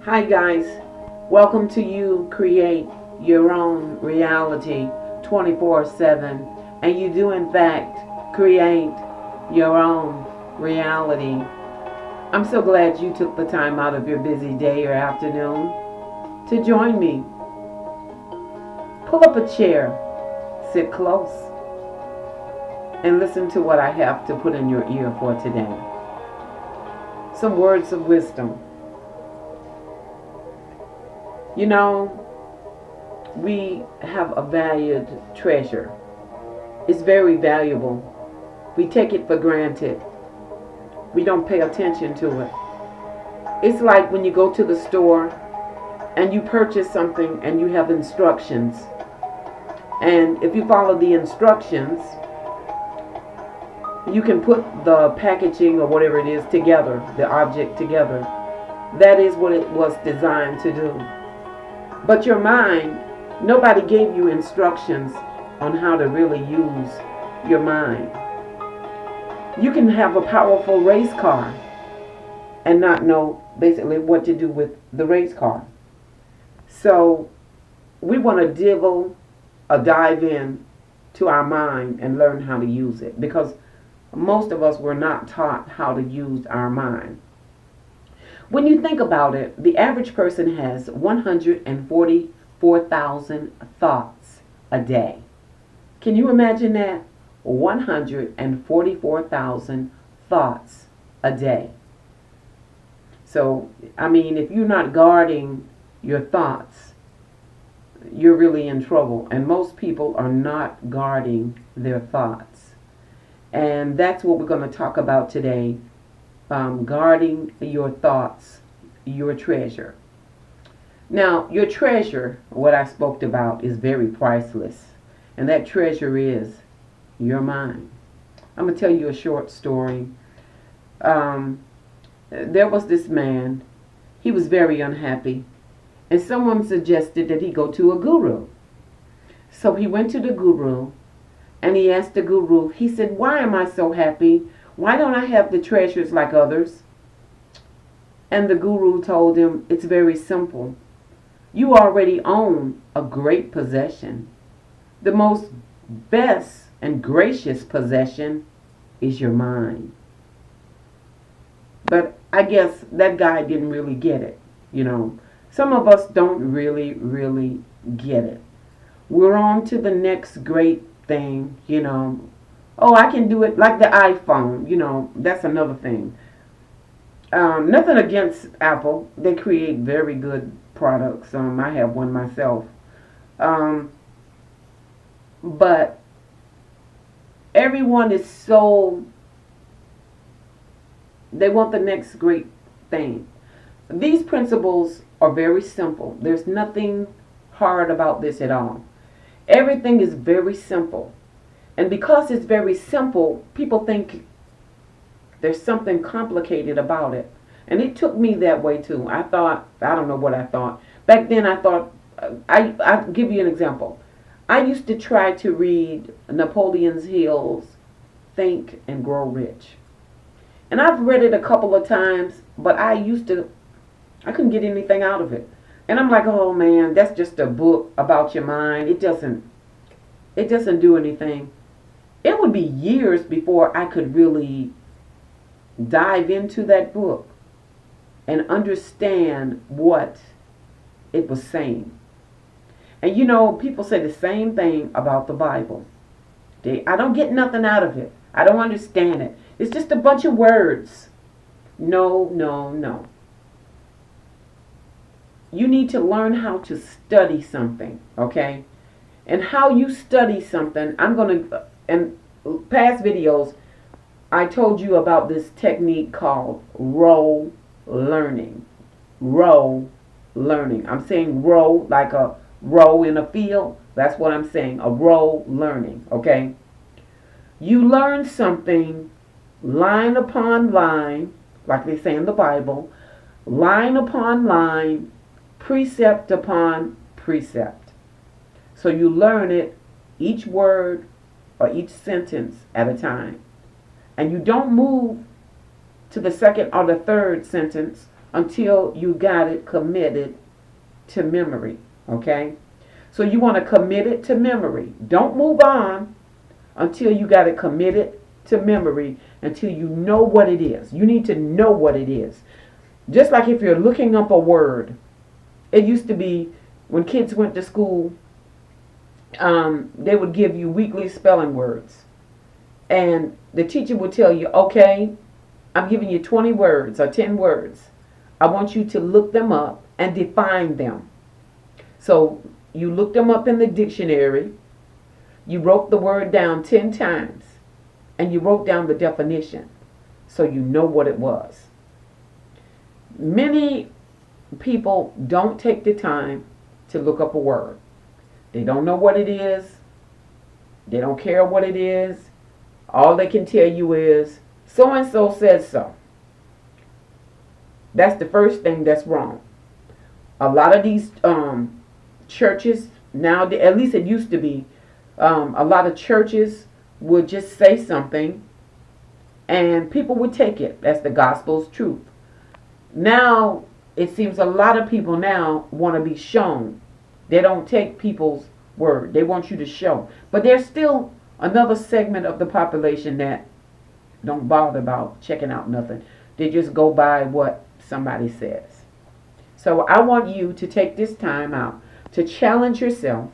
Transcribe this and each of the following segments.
Hi guys, welcome to You Create Your Own Reality 24/7, and you do in fact create your own reality. I'm so glad you took the time out of your busy day or afternoon to join me. Pull up a chair, sit close, and listen to what I have to put in your ear for today. Some words of wisdom. You know, we have a valued treasure. It's very valuable. We take it for granted. We don't pay attention to it. It's like when you go to the store and you purchase something and you have instructions. And if you follow the instructions, you can put the packaging or whatever it is together, the object together. That is what it was designed to do. But your mind, nobody gave you instructions on how to really use your mind. You can have a powerful race car and not know basically what to do with the race car. So we want to dive in to our mind and learn how to use it, because most of us were not taught how to use our mind. When you think about it, the average person has 144,000 thoughts a day. Can you imagine that? 144,000 thoughts a day. So, if you're not guarding your thoughts, you're really in trouble. And most people are not guarding their thoughts. And that's what we're going to talk about today. Guarding your thoughts, your treasure. Now, your treasure, what I spoke about, is very priceless. And that treasure is your mind. I'm going to tell you a short story. There was this man. He was very unhappy. And someone suggested that he go to a guru. So he went to the guru and he asked the guru, he said, "Why am I so happy? Why don't I have the treasures like others?" And the guru told him, "It's very simple. You already own a great possession. The most best and gracious possession is your mind." But I guess that guy didn't really get it. Some of us don't really get it. We're on to the next great thing, Oh, I can do it like the iPhone. That's another thing. Nothing against Apple. They create very good products. I have one myself. But everyone is they want the next great thing. These principles are very simple. There's nothing hard about this at all. Everything is very simple. And because it's very simple, people think there's something complicated about it. And it took me that way too. I don't know what I thought. Back then I thought, I'll give you an example. I used to try to read Napoleon's Hill's Think and Grow Rich. And I've read it a couple of times, but I couldn't get anything out of it. And I'm like, oh man, that's just a book about your mind. It doesn't do anything. It would be years before I could really dive into that book and understand what it was saying. And people say the same thing about the Bible. I don't get nothing out of it. I don't understand it. It's just a bunch of words. No. You need to learn how to study something, okay? And how you study something, in past videos, I told you about this technique called role learning. Role learning. I'm saying row like a row in a field. That's what I'm saying, a role learning, okay? You learn something line upon line, like they say in the Bible, line upon line, precept upon precept. So you learn it, each word or each sentence at a time. And you don't move to the second or the third sentence until you got it committed to memory. Okay? So you want to commit it to memory. Don't move on until you got it committed to memory, until you know what it is. You need to know what it is. Just like if you're looking up a word, it used to be when kids went to school, they would give you weekly spelling words. And the teacher would tell you, okay, I'm giving you 20 words or 10 words. I want you to look them up and define them. So you looked them up in the dictionary. You wrote the word down 10 times. And you wrote down the definition. So you know what it was. Many people don't take the time to look up a word. They don't know what it is. They don't care what it is. All they can tell you is, so and so says so. That's the first thing that's wrong. A lot of these churches now, at least it used to be, a lot of churches would just say something and people would take it as the gospel's truth. Now, it seems a lot of people now want to be shown. They don't take people's word. They want you to show. But there's still another segment of the population that don't bother about checking out nothing. They just go by what somebody says. So I want you to take this time out to challenge yourself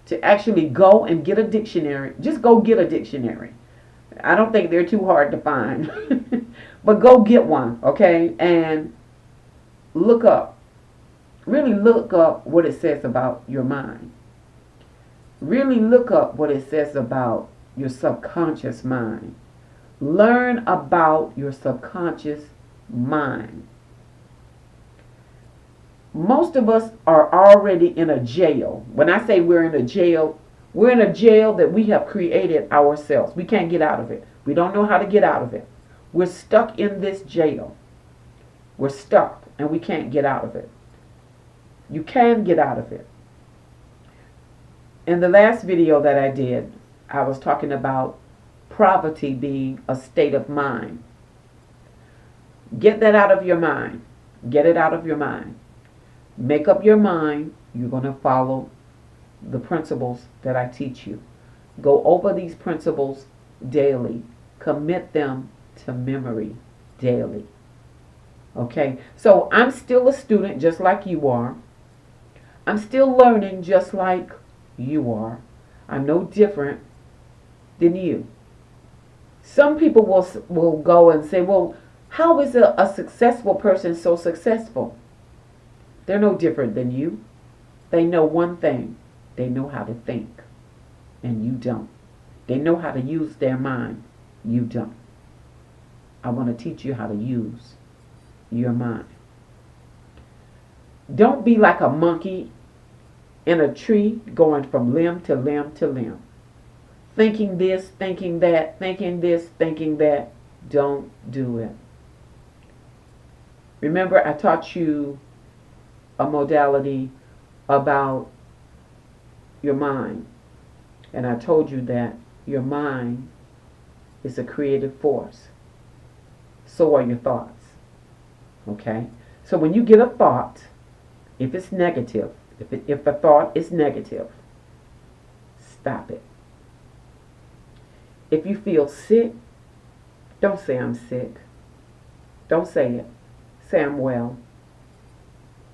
to actually go and get a dictionary. Just go get a dictionary. I don't think they're too hard to find. But go get one, okay? And look up. Really look up what it says about your mind. Really look up what it says about your subconscious mind. Learn about your subconscious mind. Most of us are already in a jail. When I say we're in a jail that we have created ourselves. We can't get out of it. We don't know how to get out of it. We're stuck in this jail. We're stuck and we can't get out of it. You can get out of it. In the last video that I did, I was talking about poverty being a state of mind. Get that out of your mind. Get it out of your mind. Make up your mind. You're going to follow the principles that I teach you. Go over these principles daily. Commit them to memory daily. Okay? So I'm still a student just like you are. I'm still learning just like you are. I'm no different than you. Some people will go and say, well, how is a successful person so successful? They're no different than you. They know one thing. They know how to think. And you don't. They know how to use their mind. You don't. I want to teach you how to use your mind. Don't be like a monkey in a tree going from limb to limb to limb. Thinking this, thinking that, thinking this, thinking that. Don't do it. Remember, I taught you a modality about your mind. And I told you that your mind is a creative force. So are your thoughts. Okay? So when you get a thought, if it's negative, if a thought is negative, stop it. If you feel sick, don't say I'm sick. Don't say it. Say I'm well.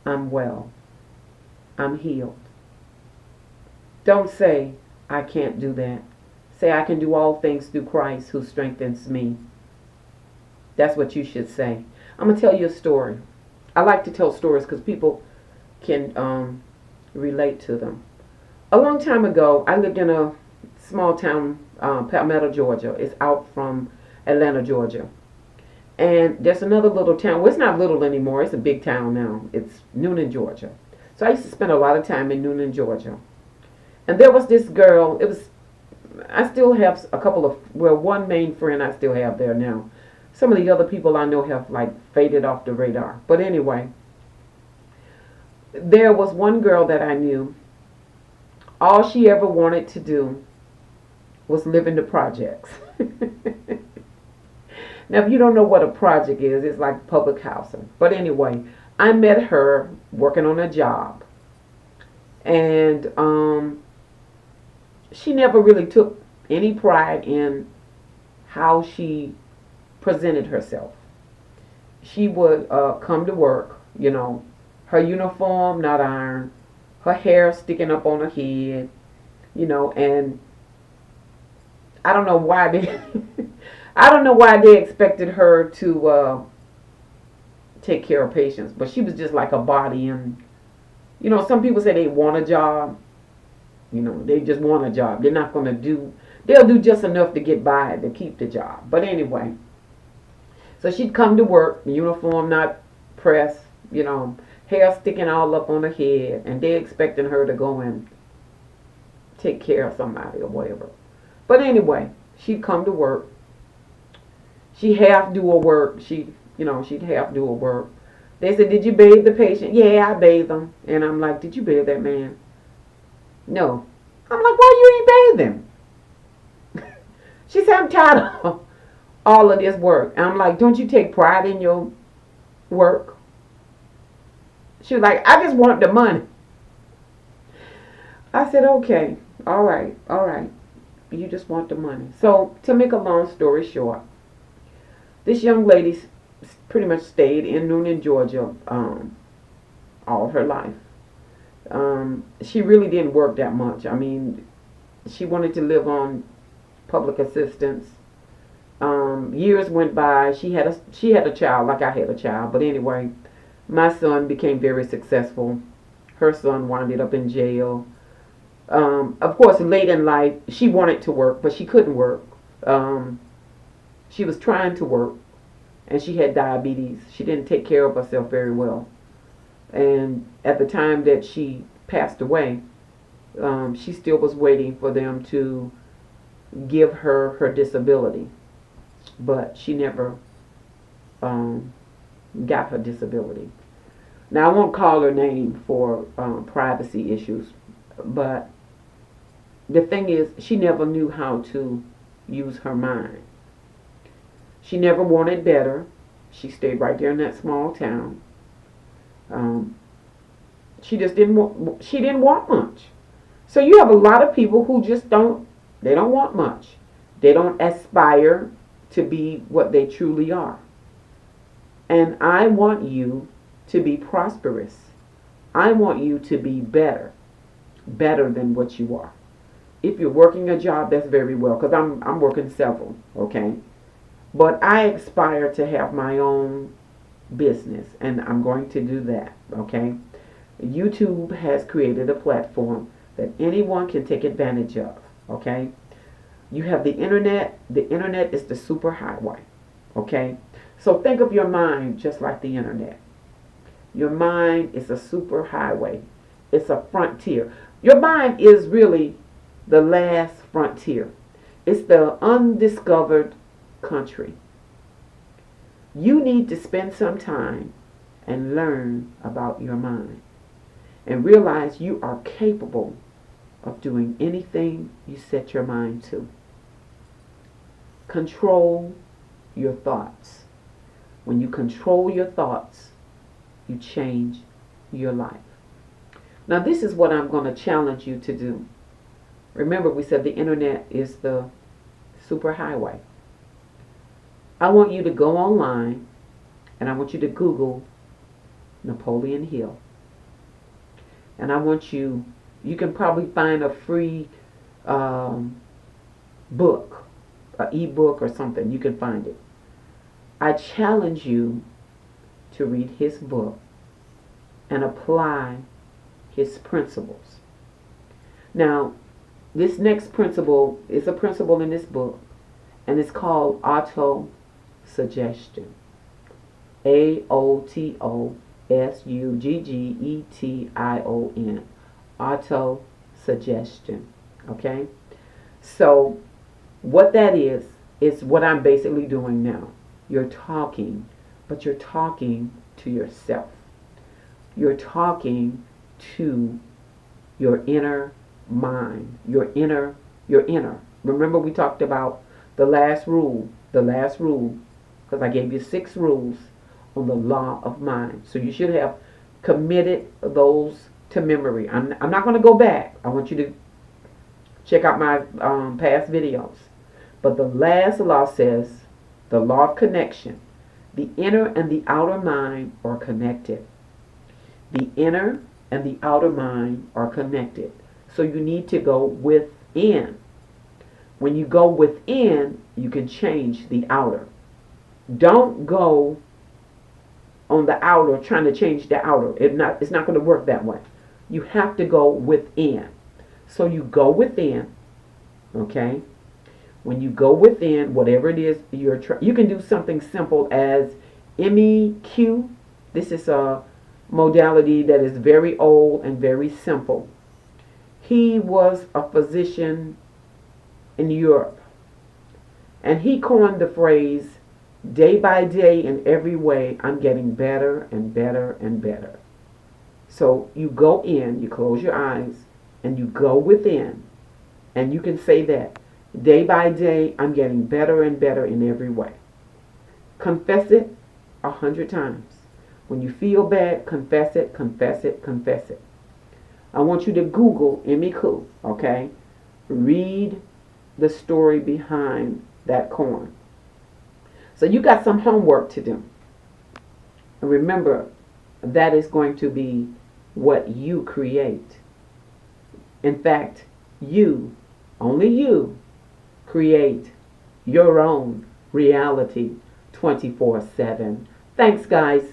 I'm well. I'm healed. Don't say I can't do that. Say I can do all things through Christ who strengthens me. That's what you should say. I'm going to tell you a story. I like to tell stories because people can relate to them. A long time ago, I lived in a small town, Palmetto, Georgia. It's out from Atlanta, Georgia. And there's another little town. Well, it's not little anymore. It's a big town now. It's Noonan, Georgia. So I used to spend a lot of time in Noonan, Georgia. And there was this girl. I still have a couple of, one main friend I still have there now. Some of the other people I know have like faded off the radar. But anyway, there was one girl that I knew. All she ever wanted to do was live in the projects. Now, if you don't know what a project is, it's like public housing. But anyway, I met her working on a job, and she never really took any pride in how she presented herself. She would come to work, her uniform not ironed, her hair sticking up on her head, and I don't know why they, I don't know why they expected her to take care of patients, but she was just like a body. And some people say they want a job. They just want a job. They're not going to do. They'll do just enough to get by to keep the job. But anyway, so she'd come to work, uniform not pressed, hair sticking all up on her head, and they expecting her to go and take care of somebody or whatever. But anyway, she'd come to work. She half do her work. She'd half do her work. They said, "Did you bathe the patient?" "Yeah, I bathed him." And I'm like, "Did you bathe that man?" "No." I'm like, "Why you ain't bathe him?" She said, "I'm tired of all of this work." And I'm like, "Don't you take pride in your work?" She was like, "I just want the money." I said, "Okay, all right. You just want the money." So to make a long story short, this young lady pretty much stayed in Noonan, Georgia, all her life. She really didn't work that much. I mean, she wanted to live on public assistance. Years went by. She had a child, like I had a child. But anyway, my son became very successful. Her son wound up in jail. Of course, late in life, she wanted to work, but she couldn't work. She was trying to work, and she had diabetes. She didn't take care of herself very well. And at the time that she passed away, she still was waiting for them to give her her disability. But she never got her disability. Now, I won't call her name for privacy issues, but the thing is, she never knew how to use her mind. She never wanted better. She stayed right there in that small town. She just didn't want. She didn't want much. So you have a lot of people who just don't. They don't want much. They don't aspire to be what they truly are. And I want you to be prosperous. I want you to be better than what you are. If you're working a job, that's very well, because I'm working several, okay? But I aspire to have my own business, and I'm going to do that, okay? YouTube has created a platform that anyone can take advantage of, okay? You have the internet. The internet is the superhighway, okay? So think of your mind just like the internet. Your mind is a superhighway. It's a frontier. Your mind is really the last frontier. It's the undiscovered country. You need to spend some time and learn about your mind and realize you are capable of doing anything you set your mind to. Control your thoughts. When you control your thoughts, you change your life. Now, this is what I'm going to challenge you to do. Remember, we said the internet is the superhighway. I want you to go online and I want you to Google Napoleon Hill. And I want you can probably find a free book, an ebook or something. You can find it. I challenge you to read his book and apply his principles. Now, this next principle is a principle in this book, and it's called auto-suggestion. AOTOSUGGETION. Auto-suggestion. Okay? So, what that is what I'm basically doing now. You're talking, but you're talking to yourself. You're talking to your inner mind, your inner. Remember, we talked about the last rule. The last rule because I gave you 6 rules on the law of mind. So you should have committed those to memory. I'm not going to go back. I want you to check out my past videos. But the last law says, the law of connection. The inner and the outer mind are connected. The inner and the outer mind are connected. So you need to go within. When you go within, you can change the outer. Don't go on the outer trying to change the outer. It's not going to work that way. You have to go within. So you go within, okay? When you go within, whatever it is you can do something simple as MEQ. This is a modality that is very old and very simple. He was a physician in Europe, and he coined the phrase, day by day in every way, I'm getting better and better and better. So you go in, you close your eyes, and you go within, and you can say that, day by day, I'm getting better and better in every way. Confess it 100 times. When you feel bad, confess it, confess it, confess it. I want you to Google MEQ, okay? Read the story behind that coin. So you got some homework to do. And remember, that is going to be what you create. In fact, you, only you, create your own reality 24/7. Thanks, guys.